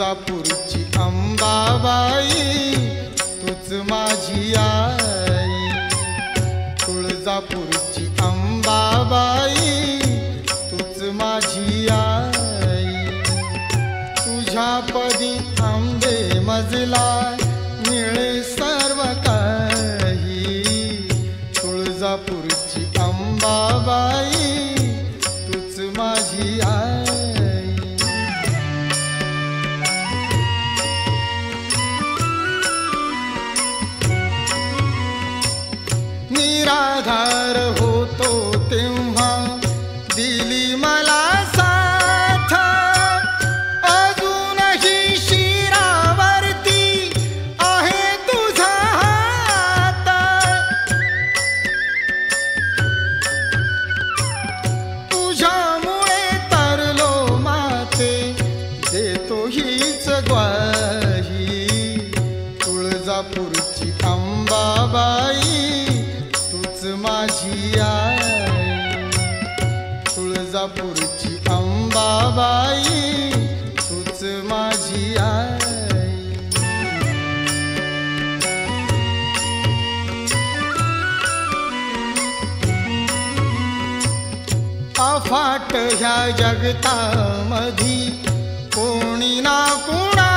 तुळजापूरची अंबाबाई तूच माझी आई, तुळजापूरची अंबाबाई तूच माझी आई। तुझ्या पदी आंबे मजला मिळे सर्व काही, तुळजापूरची अंबाबाई तूच माझी आई। निराधार होतो तेव्हा दिली मला साथ, अजूनही शिरावरती आहे तुझा हात। तुझ्यामुळे तरलो माते देतो हीच ग्वाही, तुळजापूरची अंबाबाई तूच माझी आई, तुळजापूरची अंबाबाई तूच माझी आई। अफाट ह्या जगतामधी कोणी ना कोणा